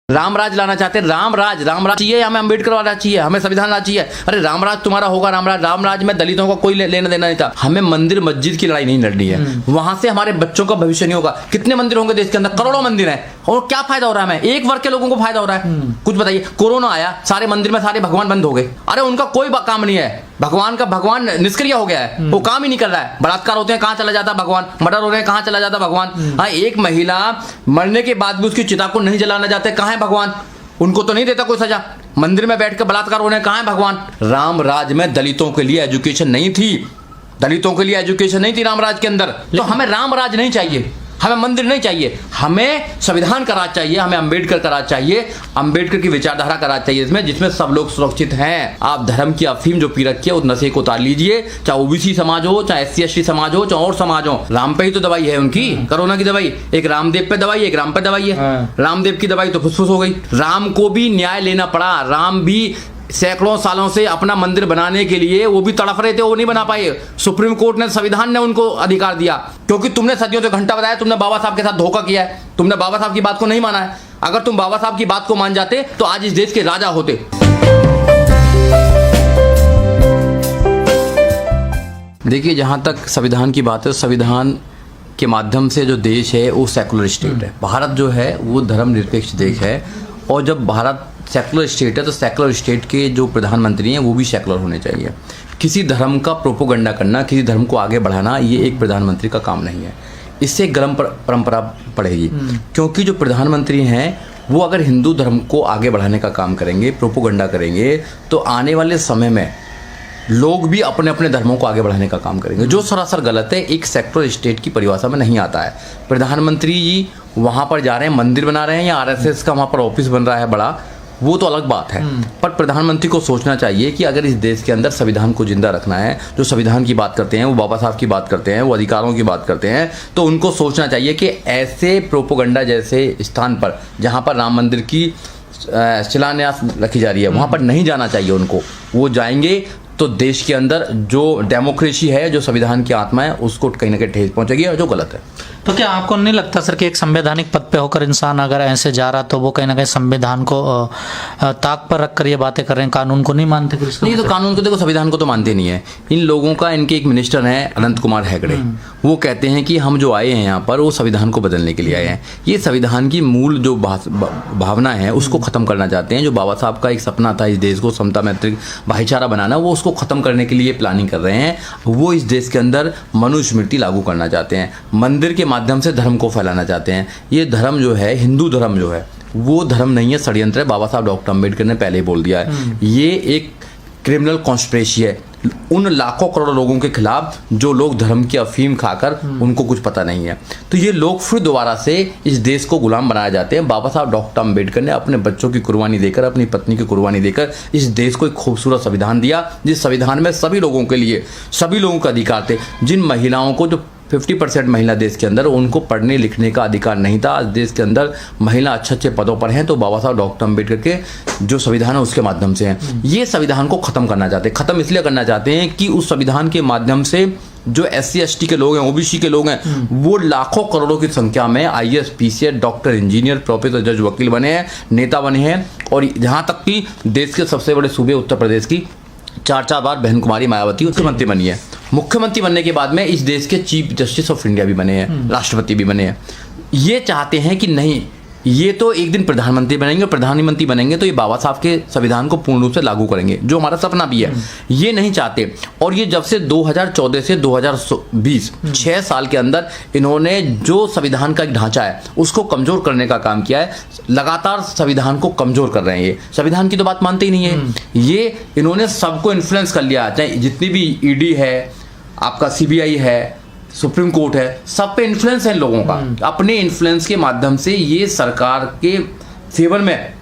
राम राज लाना चाहते हैं, राम राज चाहिए, हमें अम्बेडकर वाला चाहिए, हमें संविधान राज चाहिए। अरे राम राज तुम्हारा होगा, राम राज में दलितों का कोई लेना देना नहीं था। हमें मंदिर मस्जिद की लड़ाई नहीं लड़नी है, वहां से हमारे बच्चों का भविष्य नहीं होगा। कितने मंदिर होंगे देश के अंदर, करोड़ों मंदिर हैं, और क्या फायदा हो रहा है हमें? एक वर्ग के लोगों को फायदा हो रहा है। कुछ बताइए, कोरोना आया, सारे मंदिर में सारे भगवान बंद हो गए। अरे उनका कोई काम नहीं है, भगवान निष्क्रिय हो गया है, वो काम ही नहीं कर रहा है। बलात्कार होते हैं, कहां चला जाता भगवान? मर्डर हो रहे हैं, कहां चला जाता भगवान? हाँ, एक महिला मरने के बाद भी उसकी चिता को नहीं जलाना चाहते, कहां है भगवान? उनको तो नहीं देता कोई सजा। मंदिर में बैठ कर बलात्कार होने, कहां है भगवान? राम राज में दलितों के लिए एजुकेशन नहीं थी, दलितों के लिए एजुकेशन नहीं थी राम राज के अंदर। तो हमें राम राज नहीं चाहिए, हमें मंदिर नहीं चाहिए, हमें संविधान का राज चाहिए, हमें अम्बेडकर का राज चाहिए, अम्बेडकर की विचारधारा का राज चाहिए, जिसमें सब लोग सुरक्षित हैं। आप धर्म की अफीम जो पी रखी है उस नशे को उतार लीजिए, चाहे ओबीसी समाज हो, चाहे SC ST समाज हो, चाहे और समाज हो। राम पे ही तो दवाई है उनकी, कोरोना की दवाई। एक रामदेव पे दवाई, एक राम पे दवाई है। रामदेव की दवाई तो फुसफुस हो गई। राम को भी न्याय लेना पड़ा, राम भी सैकड़ों सालों से अपना मंदिर बनाने के लिए वो भी तड़फ रहे थे, वो नहीं बना पाए। सुप्रीम कोर्ट ने, संविधान ने उनको अधिकार दिया, क्योंकि तुमने सदियों से घंटा बताया, तुमने बाबा साहब के साथ धोखा किया है, तुमने बाबा साहब की बात को नहीं माना है। अगर तुम बाबा साहब की बात को मान जाते तो आज इस देश के राजा होते। देखिए, जहां तक संविधान की बात है, संविधान के माध्यम से जो देश है वो सेकुलर स्टेट है। भारत जो है वो धर्मनिरपेक्ष देश है, और जब भारत सेकुलर स्टेट है तो सेकुलर स्टेट के जो प्रधानमंत्री हैं वो भी सेकुलर होने चाहिए। किसी धर्म का प्रोपोगंडा करना, किसी धर्म को आगे बढ़ाना, ये एक प्रधानमंत्री का काम नहीं है। इससे गर्म परंपरा पड़ेगी, क्योंकि जो प्रधानमंत्री हैं वो अगर हिंदू धर्म को आगे बढ़ाने का काम करेंगे, प्रोपोगंडा करेंगे, तो आने वाले समय में लोग भी अपने अपने धर्मों को आगे बढ़ाने का काम करेंगे, जो सरासर गलत है, एक सेकुलर स्टेट की परिभाषा में नहीं आता है। प्रधानमंत्री जी वहाँ पर जा रहे हैं, मंदिर बना रहे हैं, या RSS का वहाँ पर ऑफिस बन रहा है बड़ा, वो तो अलग बात है। पर प्रधानमंत्री को सोचना चाहिए कि अगर इस देश के अंदर संविधान को जिंदा रखना है, जो संविधान की बात करते हैं, वो बाबा साहब की बात करते हैं, वो अधिकारों की बात करते हैं, तो उनको सोचना चाहिए कि ऐसे प्रोपोगंडा जैसे स्थान पर, जहाँ पर राम मंदिर की शिलान्यास रखी जा रही है, वहाँ पर नहीं जाना चाहिए उनको। वो जाएंगे तो देश के अंदर जो डेमोक्रेसी है, जो संविधान की आत्मा है, उसको कहीं ना कहीं ठेस पहुंचेगी, और जो गलत है। तो क्या आपको नहीं लगता सर कि एक संवैधानिक पद पे होकर इंसान अगर ऐसे जा रहा तो वो कहीं ना कहीं संविधान को ताक पर रखकर ये बातें कर रहे हैं, कानून को नहीं मानते? नहीं, तो कानून को देखो, संविधान को तो मानते नहीं है इन लोगों का। इनके एक मिनिस्टर हैं अनंत कुमार हेगड़े, वो कहते हैं कि हम जो आए हैं यहाँ पर वो संविधान को बदलने के लिए आए हैं। ये संविधान की मूल जो भावना है उसको खत्म करना चाहते हैं। जो बाबा साहब का एक सपना था इस देश को समता, मैत्री, भाईचारा बनाना, वो उसको खत्म करने के लिए प्लानिंग कर रहे हैं। वो इस देश के अंदर मनुस्मृति लागू करना चाहते हैं, मंदिर के माध्यम से धर्म को फैलाना चाहते हैं। ये धर्म जो है, हिंदू धर्म जो है, वो धर्म नहीं है, षड्यंत्र है। बाबा साहब डॉक्टर अम्बेडकर ने पहले ही बोल दिया है, ये एक क्रिमिनल कॉन्स्पिरेसी है उन लाखों करोड़ों लोगों के खिलाफ जो लोग धर्म की अफीम खाकर उनको कुछ पता नहीं है। तो ये लोग फिर दोबारा से इस देश को गुलाम बनाए जाते हैं। बाबा साहब डॉक्टर अम्बेडकर ने अपने बच्चों की कुर्बानी देकर, अपनी पत्नी की कुर्बानी देकर इस देश को एक खूबसूरत संविधान दिया, जिस संविधान में सभी लोगों के लिए, सभी लोगों का अधिकार थे। जिन महिलाओं को, जो 50% महिला देश के अंदर, उनको पढ़ने लिखने का अधिकार नहीं था, आज देश के अंदर महिला अच्छे अच्छे पदों पर हैं, तो बाबा साहब डॉक्टर अम्बेडकर के जो संविधान है उसके माध्यम से हैं। ये संविधान को खत्म करना चाहते हैं। खत्म इसलिए करना चाहते हैं कि उस संविधान के माध्यम से जो SC ST के लोग हैं, OBC के लोग हैं, वो लाखों करोड़ों की संख्या में IAS PCS, doctor, engineer, professor, जज, वकील बने हैं, नेता बने हैं। और यहाँ तक कि देश के सबसे बड़े सूबे उत्तर प्रदेश की 4 बार बहन कुमारी मायावती मुख्यमंत्री बनी है। मुख्यमंत्री बनने के बाद में इस देश के चीफ जस्टिस ऑफ इंडिया भी बने हैं, राष्ट्रपति भी बने हैं। ये चाहते हैं कि नहीं, ये तो एक दिन प्रधानमंत्री बनेंगे, प्रधानमंत्री बनेंगे तो ये बाबा साहब के संविधान को पूर्ण रूप से लागू करेंगे, जो हमारा सपना भी है। ये नहीं चाहते। और ये जब से 2014 से 2020 6 साल के अंदर इन्होंने जो संविधान का एक ढांचा है उसको कमजोर करने का काम किया है। लगातार संविधान को कमजोर कर रहे हैं। ये संविधान की तो बात मानते ही नहीं है। ये इन्होंने सबको इन्फ्लुएंस कर लिया, चाहे जितनी भी ED है, आपका CBI है, सुप्रीम कोर्ट है, सब पे इन्फ्लुएंस है लोगों का। अपने इन्फ्लुएंस के माध्यम से ये सरकार के फेवर में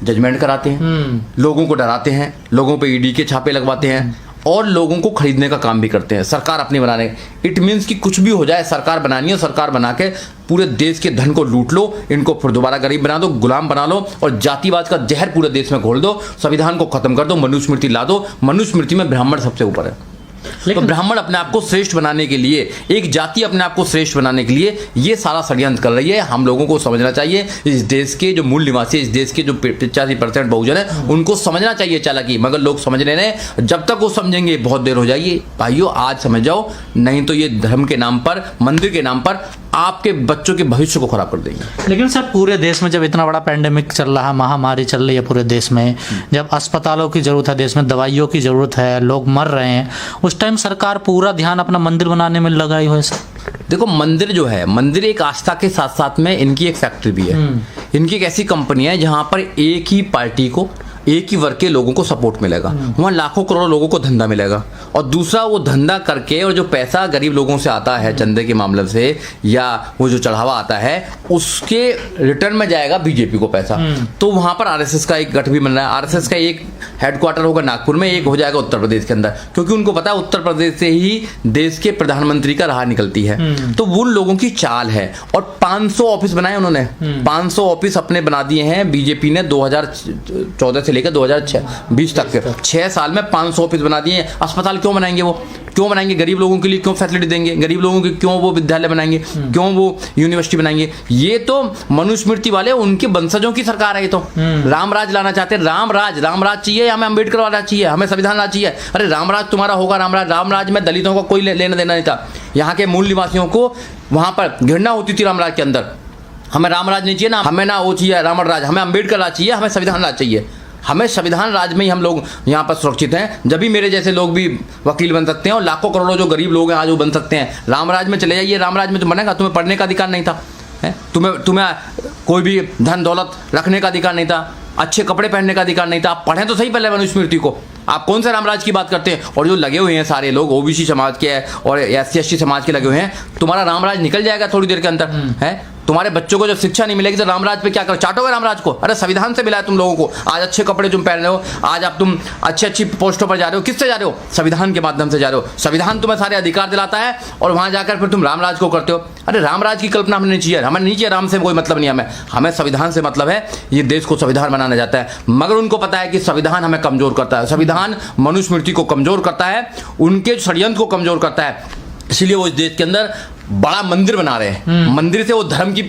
जजमेंट कराते हैं, लोगों को डराते हैं, लोगों पे ED के छापे लगवाते हैं, और लोगों को खरीदने का काम भी करते हैं, सरकार अपनी बनाने। इट मीन्स कि कुछ भी हो जाए, सरकार बनानी है, सरकार बना के पूरे देश के धन को लूट लो, इनको फिर दोबारा गरीब बना दो, गुलाम बना लो, और जातिवाद का जहर पूरे देश में घोल दो, संविधान को खत्म कर दो, मनुस्मृति ला दो। मनुस्मृति में ब्राह्मण सबसे ऊपर है। तो ब्राह्मण अपने आप को श्रेष्ठ बनाने के लिए, एक जाति अपने आप को श्रेष्ठ बनाने के लिए ये सारा षड्यंत्र कर रही है। हम लोगों को समझना चाहिए, इस देश के जो मूल निवासी, इस देश के जो 85% बहुजन है, उनको समझना चाहिए चालाकी, मगर लोग समझ रहे हैं। जब तक वो समझेंगे बहुत देर हो जाएगी। भाइयों, आज समझ जाओ, नहीं तो ये धर्म के नाम पर, मंदिर के नाम पर आपके बच्चों के भविष्य को खराब कर देंगे। लेकिन सर, पूरे देश में जब इतना बड़ा पैंडेमिक चल रहा है, महामारी चल रही है पूरे देश में, जब अस्पतालों की जरूरत है, देश में दवाइयों की जरूरत है, लोग मर रहे हैं, उस टाइम सरकार पूरा ध्यान अपना मंदिर बनाने में लगाई हुई है सर। देखो, मंदिर जो है, मंदिर एक आस्था के साथ साथ में इनकी एक फैक्ट्री भी है। इनकी एक ऐसी कंपनी है जहां पर एक ही पार्टी को, एक ही वर्ग के लोगों को सपोर्ट मिलेगा, वहाँ लाखों करोड़ों लोगों को धंधा मिलेगा। और दूसरा, वो धंधा करके और जो पैसा गरीब लोगों से आता है चंदे के मामले से, या वो जो चढ़ावा आता है, उसके रिटर्न में जाएगा बीजेपी को पैसा। तो वहाँ पर आरएसएस का एक गठ भी बन रहा है। आरएसएस का एक हेडक्वार्टर होगा नागपुर में, एक हो जाएगा उत्तर प्रदेश के अंदर, क्योंकि उनको पता है उत्तर प्रदेश से ही देश के प्रधानमंत्री का राह निकलती है। तो वो उन लोगों की चाल है। और 500 ऑफिस बनाए उन्होंने, 500 ऑफिस अपने बना दिए हैं बीजेपी ने 2014 से लेकर 2020 तक के 6 साल में 500 ऑफिस बना दिए। अस्पताल क्यों बनाएंगे? वो क्यों बनाएंगे? गरीब लोगों के लिए क्यों फैसिलिटी देंगे? गरीब लोगों के क्यों वो विद्यालय बनाएंगे? क्यों वो यूनिवर्सिटी बनाएंगे? ये तो मनुस्मृति वाले, उनके वंशजों की सरकार है ये तो। रामराज लाना चाहते हैं। रामराज चाहिए, हमें अम्बेडकर वाला चाहिए, हमें संविधान लाना चाहिए। अरे रामराज तुम्हारा होगा, रामराज में दलितों का कोई लेना देना नहीं था। यहाँ के मूल निवासियों को वहां पर घृणा होती थी रामराज के अंदर। हमें रामराज नहीं चाहिए ना, हमें ना वो चाहिए रावण राज, हमें अम्बेडकर राज चाहिए, हमें संविधान राज चाहिए। हमें संविधान राज में ही हम लोग यहाँ पर सुरक्षित हैं। जब भी मेरे जैसे लोग भी वकील बन सकते हैं, और लाखों करोड़ों जो गरीब लोग हैं आज वो बन सकते हैं। रामराज में चले जाइए, रामराज में तो बनेगा, तुम्हें पढ़ने का अधिकार नहीं था, तुम्हें कोई भी धन दौलत रखने का अधिकार नहीं था, अच्छे कपड़े पहनने का अधिकार नहीं था। आप पढ़ें तो सही पहले मनुस्मृति को। आप कौन से रामराज की बात करते हैं? और जो लगे हुए हैं सारे लोग ओबीसी समाज के और SC/ST समाज के लगे हुए हैं, तुम्हारा रामराज निकल जाएगा थोड़ी देर के अंदर है। तुम्हारे बच्चों को जब शिक्षा नहीं मिलेगी तो रामराज पे क्या करो? चाटोगे रामराज को? अरे संविधान से मिला है तुम लोगों को। आज अच्छे कपड़े तुम पहन रहे हो, आज आप तुम अच्छी पोस्टों पर जा रहे हो, किससे जा रहे हो? संविधान के माध्यम से जा रहे हो। संविधान तुम्हें सारे अधिकार दिलाता है और वहां जाकर फिर तुम रामराज को करते हो। अरे रामराज की कल्पना हमें नहीं चाहिए, हमें नहीं चाहिए। राम से कोई मतलब नहीं, हमें संविधान से मतलब है। ये देश को संविधान बनाना चाहता है, मगर उनको पता है कि संविधान हमें कमजोर करता है, संविधान मनुस्मृति को कमजोर करता है, उनके षड्यंत्र को कमजोर करता है। इसलिए वो इस देश के अंदर बड़ा मंदिर बना रहे हैं। मंदिर से वो धर्म की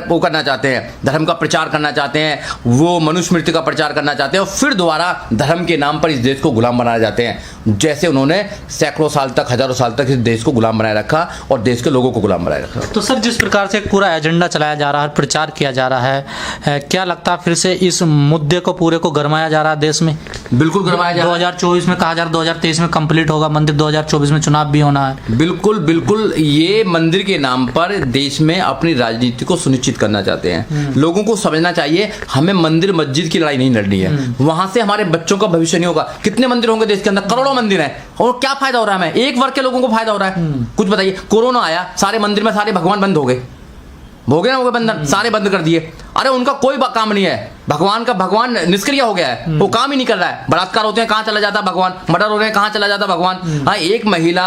वो करना चाहते हैं, धर्म का प्रचार करना चाहते हैं, वो मनुस्मृति का प्रचार करना चाहते हैं, और फिर दोबारा धर्म के नाम पर इस देश को गुलाम बनाना चाहते हैं। जैसे उन्होंने सैकड़ों साल तक, हजारों साल तक इस देश को गुलाम बनाए रखा और देश के लोगों को गुलाम बनाए रखा। तो सर, जिस प्रकार से एक पूरा एजेंडा चलाया जा रहा है, प्रचार किया जा रहा है, क्या लगता है फिर से इस मुद्दे को पूरे को गरमाया जा रहा है देश में? बिल्कुल गरमाया जा रहा है। 2024 में कहा जा रहा है 2023 में कंप्लीट होगा मंदिर, 2024 में चुनाव भी होना है। बिल्कुल बिल्कुल, ये मंदिर के नाम पर देश में अपनी राजनीति को सुनिश्चित करना चाहते हैं। लोगों को समझना चाहिए, हमें मंदिर मस्जिद की लड़ाई नहीं लड़नी है। वहां से हमारे बच्चों का भविष्य नहीं होगा। कितने मंदिर होंगे देश के अंदर? करोड़ों मंदिर हैं, और क्या फायदा हो रहा है? हमें एक वर्ग के लोगों को फायदा हो रहा है? कुछ बताइए। कोरोना आया, सारे मंदिर में सारे भगवान बंद हो गए ना, हो गए बंधन, सारे बंद कर दिए। अरे उनका कोई काम नहीं है, भगवान निष्क्रिय हो गया है, वो काम ही नहीं कर रहा है। बलात्कार होते हैं, कहाँ चला जाता भगवान? मर्डर हो रहे हैं, कहाँ चला जाता भगवान? हाँ, एक महिला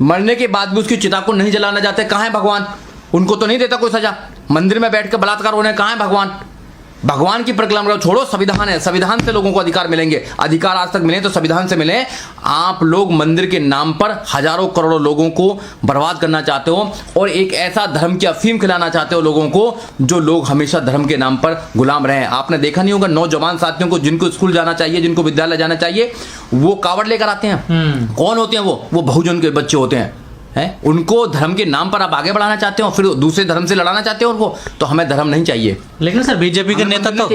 मरने के बाद भी उसकी चिता को नहीं जलाना चाहते, कहाँ है भगवान? उनको तो नहीं देता कोई सजा। मंदिर में बैठ कर बलात्कार हो रहे हैं, कहाँ है भगवान? भगवान की परिक्रमा छोड़ो, संविधान है, संविधान से लोगों को अधिकार मिलेंगे। अधिकार आज तक मिले तो संविधान से मिले। आप लोग मंदिर के नाम पर हजारों करोड़ों लोगों को बर्बाद करना चाहते हो, और एक ऐसा धर्म की अफीम खिलाना चाहते हो लोगों को, जो लोग हमेशा धर्म के नाम पर गुलाम रहे। आपने देखा नहीं होगा, नौजवान साथियों को जिनको स्कूल जाना चाहिए, जिनको विद्यालय जाना चाहिए, वो कावड़ लेकर आते हैं। कौन होते हैं वो बहुजन के बच्चे होते हैं। उनको धर्म के नाम पर आप आगे बढ़ाना चाहते हो, फिर दूसरे धर्म से लड़ाना चाहते हो उनको। तो हमें धर्म नहीं चाहिए। लेकिन सर, बीजेपी के नेता तो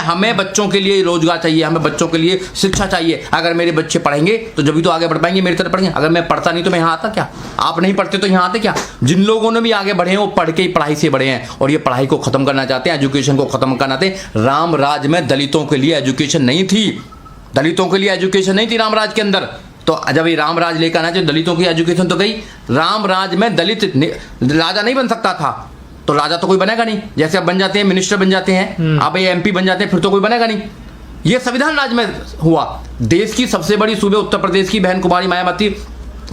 हमें बच्चों के लिए रोजगार चाहिए, हमें बच्चों के लिए शिक्षा चाहिए। अगर मेरे बच्चे पढ़ेंगे तो जब भी तो आगे बढ़ पाएंगे, मेरी तरह पढ़ेंगे। अगर मैं पढ़ता नहीं तो मैं यहाँ आता क्या? आप नहीं पढ़ते तो यहाँ आते क्या? जिन लोगों ने भी आगे बढ़े हैं वो पढ़ के ही पढ़ाई से बढ़े हैं, और ये पढ़ाई को खत्म करना चाहते हैं, एजुकेशन को खत्म करना चाहते हैं। राम राज में दलितों के लिए एजुकेशन नहीं थी, दलितों के लिए एजुकेशन नहीं थी रामराज के अंदर। तो जब ये रामराज लेकर आना चाहिए, दलितों की एजुकेशन तो गई। रामराज में दलित राजा नहीं बन सकता था, तो राजा तो कोई बनेगा नहीं। जैसे अब बन जाते हैं, मिनिस्टर बन जाते हैं, आप ये MP बन जाते हैं, फिर तो कोई बनेगा नहीं। ये संविधान राज में हुआ। देश की सबसे बड़ी सूबे उत्तर प्रदेश की बहन कुमारी मायावती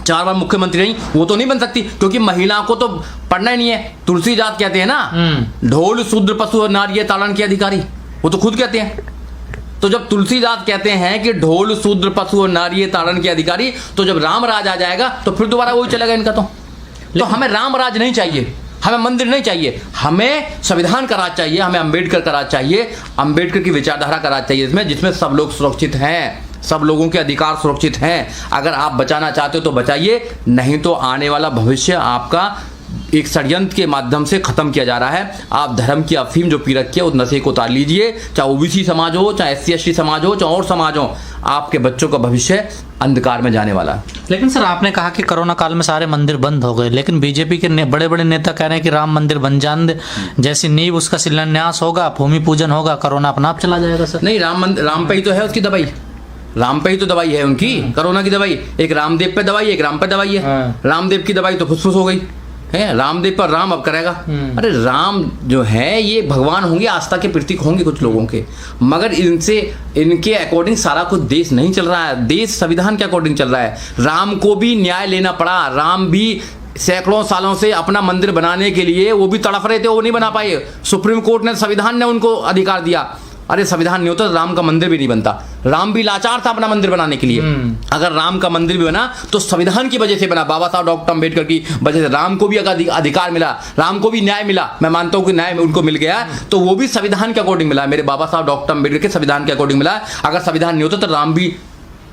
4 बार मुख्यमंत्री रही, वो तो नहीं बन सकती, क्योंकि महिला को तो पढ़ना ही नहीं है। तुलसी जात कहते हैं ना, ढोल शूद्र पशु और नारी ताड़न के अधिकारी, वो तो खुद कहते हैं। तो जब तुलसीदास कहते हैं कि ढोल शूद्र पशु और नारी ताड़न के अधिकारी, तो जब राम राज आ जाएगा तो फिर दोबारा वही चलेगा इनका। तो हमें राम राज नहीं चाहिए, हमें मंदिर नहीं चाहिए, हमें संविधान का राज चाहिए, हमें अंबेडकर का राज चाहिए, अंबेडकर की विचारधारा का राज चाहिए इसमें, जिसमें सब लोग सुरक्षित हैं, सब लोगों के अधिकार सुरक्षित हैं। अगर आप बचाना चाहते हो तो बचाइए, नहीं तो आने वाला भविष्य आपका एक षड्यंत्र के माध्यम से खत्म किया जा रहा है। आप धर्म की अफीम जो पी रखी है उस नशे को उतार लीजिए, चाहे ओबीसी समाज हो, चाहे SC ST समाज हो, चाहे और समाज हो, आपके बच्चों का भविष्य अंधकार में जाने वाला है। लेकिन सर आपने कहा कि कोरोना काल में सारे मंदिर बंद हो गए, लेकिन बीजेपी के बड़े बड़े नेता कह रहे हैं कि राम मंदिर बन जाने दे, जैसी नींव उसका शिलान्यास होगा, भूमि पूजन होगा, कोरोना अपना आप चला जाएगा सर। नहीं, राम पे ही तो है उसकी दवाई, राम पे ही तो दवाई है उनकी, कोरोना की दवाई। एक रामदेव पे दवाई, एक राम पे दवाई है। रामदेव की दवाई तो फुसफुस हो गई है, रामदेव पर राम अब करेगा। अरे राम जो है ये भगवान होंगे, आस्था के प्रतीक होंगे कुछ लोगों के, मगर इनके अकॉर्डिंग सारा कुछ देश नहीं चल रहा है, देश संविधान के अकॉर्डिंग चल रहा है। राम को भी न्याय लेना पड़ा, राम भी सैकड़ों सालों से अपना मंदिर बनाने के लिए वो भी तड़फ रहे थे, वो नहीं बना पाए। सुप्रीम कोर्ट ने, संविधान ने उनको अधिकार दिया। अरे संविधान नहीं होता तो राम का मंदिर भी नहीं बनता। राम भी लाचार था अपना मंदिर बनाने के लिए। अगर राम का मंदिर भी बना तो संविधान की वजह से बना, बाबा साहब डॉक्टर अम्बेडकर की वजह से। राम को भी अगर अधिकार मिला, राम को भी न्याय मिला, मैं मानता हूं कि न्याय उनको मिल गया, तो वो भी संविधान के अकॉर्डिंग मिला, मेरे बाबा साहब डॉक्टर अम्बेडकर के संविधान के अकॉर्डिंग मिला। अगर संविधान नहीं होता तो राम भी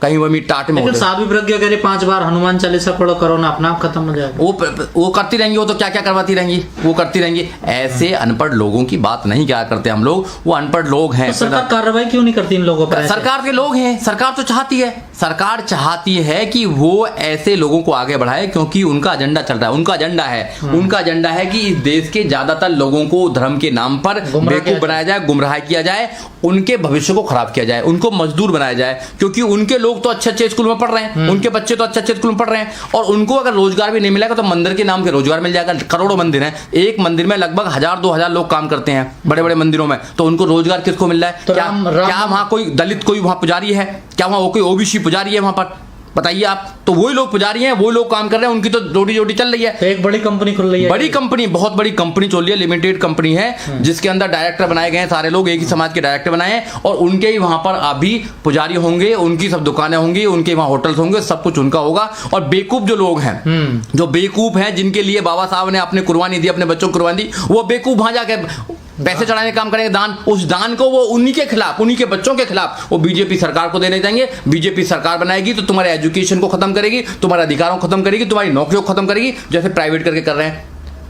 कहीं वो टाट में होते। साध्वी प्रज्ञा कह रही 5 बार हनुमान चालीसा पढ़ो, कोरोना अपना आप खत्म हो जाएगा। वो करती रहेंगी, वो तो क्या क्या करवाती रहेंगी, वो करती रहेंगी। ऐसे अनपढ़ लोगों की बात नहीं क्या करते हम लोग, वो अनपढ़ लोग हैं। तो सरकार कार्रवाई क्यों नहीं करती इन लोगों पर? सरकार के लोग हैं, सरकार तो चाहती है, सरकार चाहती है कि वो ऐसे लोगों को आगे बढ़ाए, क्योंकि उनका एजेंडा चल रहा है, उनका एजेंडा है, उनका एजेंडा है कि इस देश के ज्यादातर लोगों को धर्म के नाम पर बेवकूफ बनाया जाए, गुमराह किया जाए, उनके भविष्य को खराब किया जाए, उनको मजदूर बनाया जाए, क्योंकि उनके लोग तो अच्छे अच्छे स्कूल में पढ़ रहे हैं, उनके बच्चे तो अच्छे अच्छे स्कूल में पढ़ रहे हैं, और उनको अगर रोजगार भी नहीं मिलेगा तो मंदिर के नाम के रोजगार मिल जाएगा। करोड़ों मंदिर हैं, एक मंदिर में लगभग 1000-2000 लोग काम करते हैं बड़े बड़े मंदिरों में, तो उनको रोजगार किसको मिल रहा है? तो क्या वहां कोई दलित कोई वहां पुजारी है? क्या वहां कोई ओबीसी पुजारी है वहां पर? बताइए आप। तो वही लोग पुजारी हैं, वो लोग काम कर रहे हैं, उनकी तो रोटी रोटी चल रही है। तो एक बड़ी कंपनी खुल रही है, बड़ी कंपनी, बहुत बड़ी कंपनी चल रही है, लिमिटेड कंपनी है, जिसके अंदर डायरेक्टर बनाए गए हैं, सारे लोग एक ही समाज के डायरेक्टर बनाए हैं, और उनके ही वहां पर अभी पुजारी होंगे, उनकी सब दुकानें होंगी, उनके वहां होटल्स होंगे, सब कुछ उनका होगा। और बेवकूफ जो लोग हैं, जो बेवकूफ हैं, जिनके लिए बाबा साहब ने अपने कुर्बानी दी, अपने बच्चों को कुर्बानी दी, वो बेवकूफ वहां जाके पैसे चढ़ाने काम करेंगे, दान, उस दान को वो उन्हीं के खिलाफ, उन्हीं के बच्चों के खिलाफ वो बीजेपी सरकार को देने जाएंगे। बीजेपी सरकार बनाएगी तो तुम्हारे एजुकेशन को खत्म करेगी, तुम्हारे अधिकारों को खत्म करेगी, तुम्हारी नौकरियों को खत्म करेगी, जैसे प्राइवेट करके कर रहे हैं।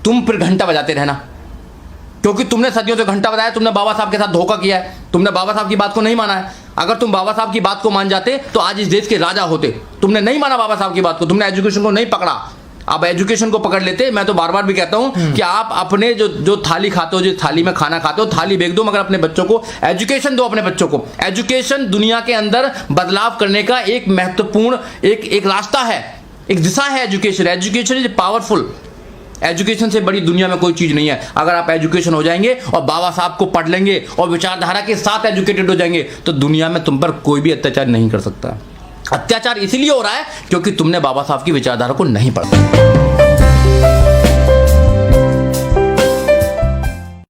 तुम फिर घंटा बजाते रहना, क्योंकि तुमने सदियों से घंटा बजाया, तुमने बाबा साहब के साथ धोखा किया है, तुमने बाबा साहब की बात को नहीं माना है। अगर तुम बाबा साहब की बात को मान जाते तो आज इस देश के राजा होते। तुमने नहीं माना बाबा साहब की बात को, तुमने एजुकेशन को नहीं पकड़ा। आप एजुकेशन को पकड़ लेते। मैं तो बार बार भी कहता हूं कि आप अपने जो थाली खाते हो, जिस थाली में खाना खाते हो, थाली बेच दो, मगर अपने बच्चों को एजुकेशन दो। अपने बच्चों को एजुकेशन दुनिया के अंदर बदलाव करने का एक महत्वपूर्ण एक रास्ता है, एक दिशा है education. Education is powerful. Education से बड़ी दुनिया में कोई चीज नहीं है। अगर आप एजुकेशन हो जाएंगे और बाबा साहब को पढ़ लेंगे और विचारधारा के साथ एजुकेटेड हो जाएंगे, तो दुनिया में तुम पर कोई भी अत्याचार नहीं कर सकता। अत्याचार इसलिए हो रहा है क्योंकि तुमने बाबा साहब की विचारधारा को नहीं पढ़ा।